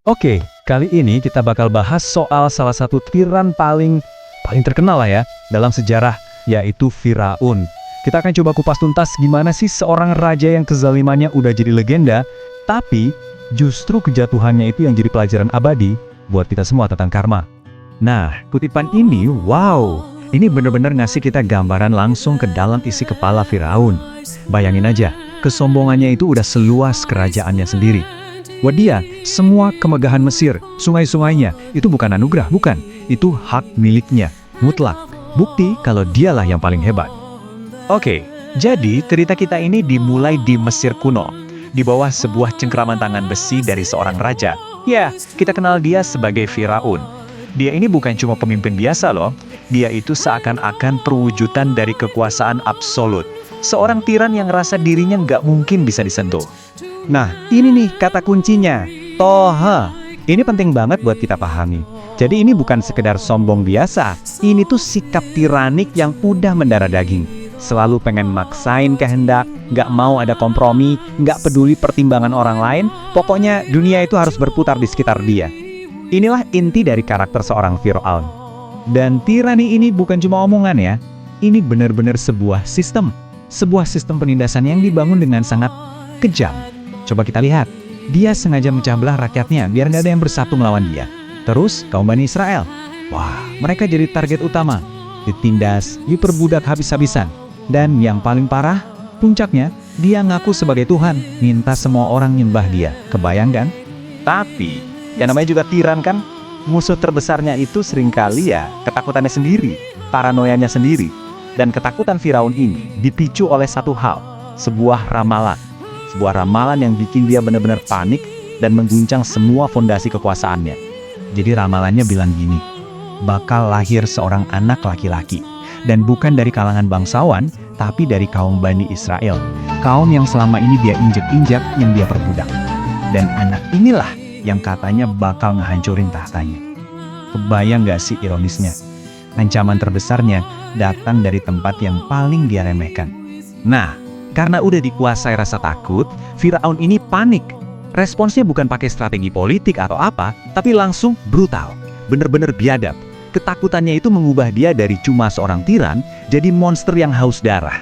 Oke, kali ini kita bakal bahas soal salah satu tiran paling terkenal lah ya dalam sejarah, yaitu Firaun. Kita akan coba kupas tuntas gimana sih seorang raja yang kezalimannya udah jadi legenda, tapi justru kejatuhannya itu yang jadi pelajaran abadi buat kita semua tentang karma. Nah, kutipan ini, wow, ini bener-bener ngasih kita gambaran langsung ke dalam isi kepala Firaun. Bayangin aja, kesombongannya itu udah seluas kerajaannya sendiri. Wadia, semua kemegahan Mesir, sungai-sungainya, itu bukan anugerah, bukan. Itu hak miliknya, mutlak. Bukti kalau dialah yang paling hebat. Oke, jadi cerita kita ini dimulai di Mesir kuno. Di bawah sebuah cengkraman tangan besi dari seorang raja. Ya, kita kenal dia sebagai Firaun. Dia ini bukan cuma pemimpin biasa loh. Dia itu seakan-akan perwujudan dari kekuasaan absolut. Seorang tiran yang ngerasa dirinya nggak mungkin bisa disentuh. Nah, ini nih kata kuncinya, Toha. Ini penting banget buat kita pahami. Jadi ini bukan sekedar sombong biasa. Ini tuh sikap tiranik yang udah mendarah daging. Selalu pengen maksain kehendak, nggak mau ada kompromi, nggak peduli pertimbangan orang lain. Pokoknya dunia itu harus berputar di sekitar dia. Inilah inti dari karakter seorang Firaun. Dan tirani ini bukan cuma omongan ya. Ini benar-benar sebuah sistem. Sebuah sistem penindasan yang dibangun dengan sangat kejam. Coba kita lihat, dia sengaja memecah belah rakyatnya biar nggak ada yang bersatu melawan dia. Terus kaum Bani Israel, wah, mereka jadi target utama, ditindas, diperbudak habis-habisan. Dan yang paling parah, puncaknya, dia ngaku sebagai Tuhan, minta semua orang nyembah dia. Kebayang kan? Tapi, yang namanya juga tiran kan, musuh terbesarnya itu seringkali ya ketakutannya sendiri, paranoianya sendiri. Dan ketakutan Firaun ini dipicu oleh satu hal, sebuah ramalan. Sebuah ramalan yang bikin dia benar-benar panik dan mengguncang semua fondasi kekuasaannya. Jadi ramalannya bilang gini, bakal lahir seorang anak laki-laki. Dan bukan dari kalangan bangsawan, tapi dari kaum Bani Israel. Kaum yang selama ini dia injek-injak, yang dia perbudak. Dan anak inilah yang katanya bakal ngehancurin tahtanya. Kebayang gak sih ironisnya? Ancaman terbesarnya datang dari tempat yang paling dia remehkan. Nah, karena udah dikuasai rasa takut, Firaun ini panik. Responsnya bukan pakai strategi politik atau apa, tapi langsung brutal. Bener-bener biadab. Ketakutannya itu mengubah dia dari cuma seorang tiran, jadi monster yang haus darah.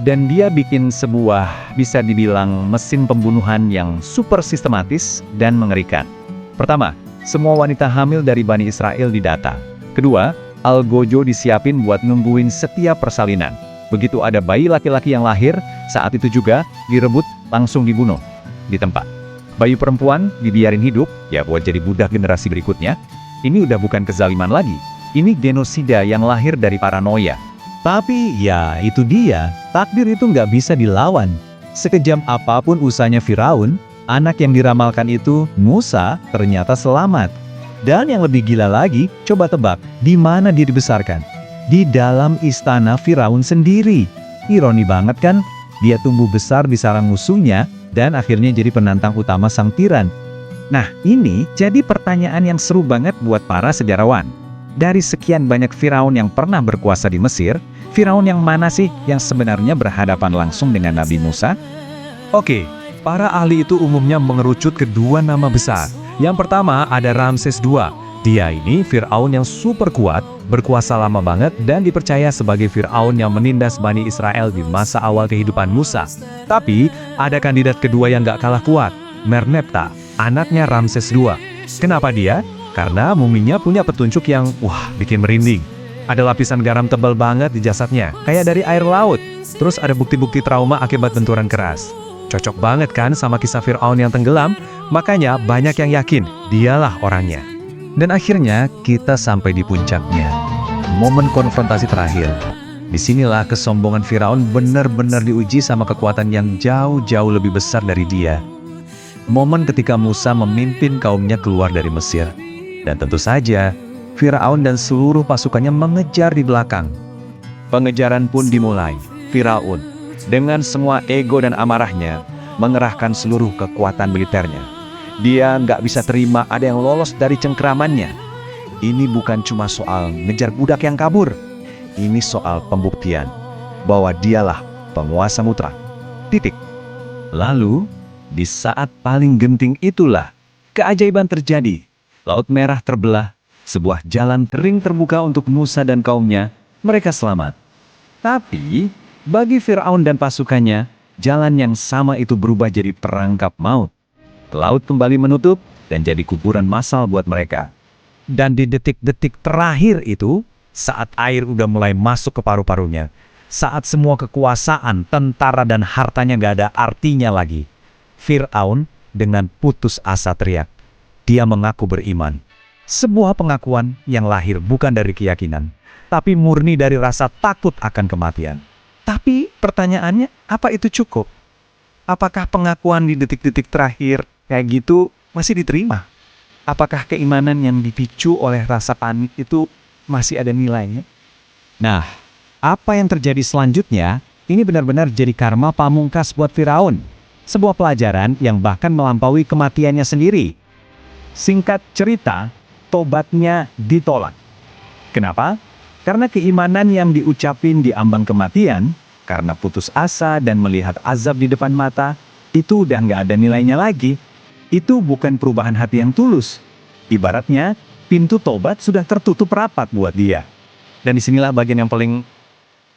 Dan dia bikin sebuah, bisa dibilang, mesin pembunuhan yang super sistematis dan mengerikan. Pertama, semua wanita hamil dari Bani Israel didata. Kedua, algojo disiapin buat nungguin setiap persalinan. Begitu ada bayi laki-laki yang lahir, saat itu juga direbut, langsung dibunuh di tempat. Bayi perempuan dibiarin hidup, ya buat jadi budak generasi berikutnya. Ini udah bukan kezaliman lagi. Ini genosida yang lahir dari paranoia. Tapi ya itu dia, takdir itu nggak bisa dilawan. Sekejam apapun usahanya Firaun, anak yang diramalkan itu, Musa, ternyata selamat. Dan yang lebih gila lagi, coba tebak, di mana dia dibesarkan? Di dalam istana Firaun sendiri. Ironi banget kan? Dia tumbuh besar di sarang musuhnya, dan akhirnya jadi penantang utama sang tiran. Nah, ini jadi pertanyaan yang seru banget buat para sejarawan. Dari sekian banyak Firaun yang pernah berkuasa di Mesir, Firaun yang mana sih yang sebenarnya berhadapan langsung dengan Nabi Musa? Oke, para ahli itu umumnya mengerucut ke dua nama besar. Yang pertama ada Ramses II. Dia ini Firaun yang super kuat, berkuasa lama banget, dan dipercaya sebagai Firaun yang menindas Bani Israel di masa awal kehidupan Musa. Tapi, ada kandidat kedua yang gak kalah kuat, Merneptah, anaknya Ramses II. Kenapa dia? Karena muminya punya petunjuk yang, bikin merinding. Ada lapisan garam tebal banget di jasadnya, kayak dari air laut. Terus ada bukti-bukti trauma akibat benturan keras. Cocok banget kan sama kisah Firaun yang tenggelam? Makanya banyak yang yakin, dialah orangnya. Dan akhirnya kita sampai di puncaknya, momen konfrontasi terakhir. Disinilah kesombongan Firaun benar-benar diuji sama kekuatan yang jauh-jauh lebih besar dari dia. Momen ketika Musa memimpin kaumnya keluar dari Mesir. Dan tentu saja, Firaun dan seluruh pasukannya mengejar di belakang. Pengejaran pun dimulai. Firaun, dengan semua ego dan amarahnya, mengerahkan seluruh kekuatan militernya. Dia nggak bisa terima ada yang lolos dari cengkramannya. Ini bukan cuma soal ngejar budak yang kabur. Ini soal pembuktian bahwa dialah penguasa mutlak. Titik. Lalu, di saat paling genting itulah, Keajaiban terjadi. Laut Merah terbelah, sebuah jalan kering terbuka untuk Musa dan kaumnya. Mereka selamat. Tapi, bagi Firaun dan pasukannya, jalan yang sama itu berubah jadi perangkap maut. Laut kembali menutup dan jadi kuburan massal buat mereka. Dan di detik-detik terakhir itu, saat air udah mulai masuk ke paru-parunya, saat semua kekuasaan, tentara, dan hartanya gak ada artinya lagi, Firaun dengan putus asa teriak. Dia mengaku beriman. Sebuah pengakuan yang lahir bukan dari keyakinan, tapi murni dari rasa takut akan kematian. Tapi pertanyaannya, apa itu cukup? Apakah pengakuan di detik-detik terakhir kayak gitu masih diterima? Apakah keimanan yang dipicu oleh rasa panik itu masih ada nilainya? Nah, apa yang terjadi selanjutnya, ini benar-benar jadi karma pamungkas buat Firaun. Sebuah pelajaran yang bahkan melampaui kematiannya sendiri. Singkat cerita, tobatnya ditolak. Kenapa? Karena keimanan yang diucapin di ambang kematian, karena putus asa dan melihat azab di depan mata, itu udah nggak ada nilainya lagi. Itu bukan perubahan hati yang tulus. Ibaratnya, pintu tobat sudah tertutup rapat buat dia. Dan disinilah bagian yang paling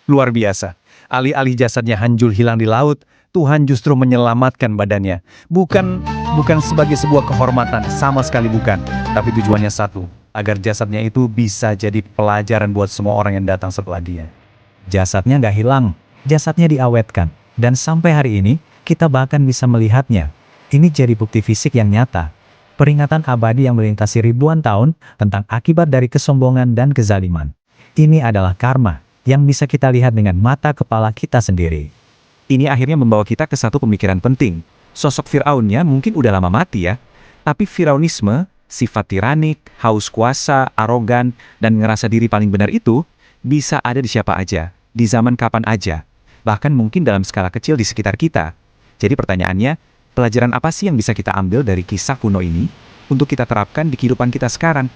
luar biasa. Alih-alih jasadnya hancur hilang di laut, Tuhan justru menyelamatkan badannya. Bukan sebagai sebuah kehormatan, sama sekali bukan. Tapi tujuannya satu, agar jasadnya itu bisa jadi pelajaran buat semua orang yang datang setelah dia. Jasadnya nggak hilang, jasadnya diawetkan. Dan sampai hari ini, kita bahkan bisa melihatnya. Ini jadi bukti fisik yang nyata. Peringatan abadi yang melintasi ribuan tahun tentang akibat dari kesombongan dan kezaliman. Ini adalah karma yang bisa kita lihat dengan mata kepala kita sendiri. Ini akhirnya membawa kita ke satu pemikiran penting. Sosok Firaunnya mungkin udah lama mati ya, tapi Firaunisme, sifat tiranik, haus kuasa, arogan, dan ngerasa diri paling benar itu bisa ada di siapa aja, di zaman kapan aja, bahkan mungkin dalam skala kecil di sekitar kita. Jadi pertanyaannya, pelajaran apa sih yang bisa kita ambil dari kisah kuno ini untuk kita terapkan di kehidupan kita sekarang?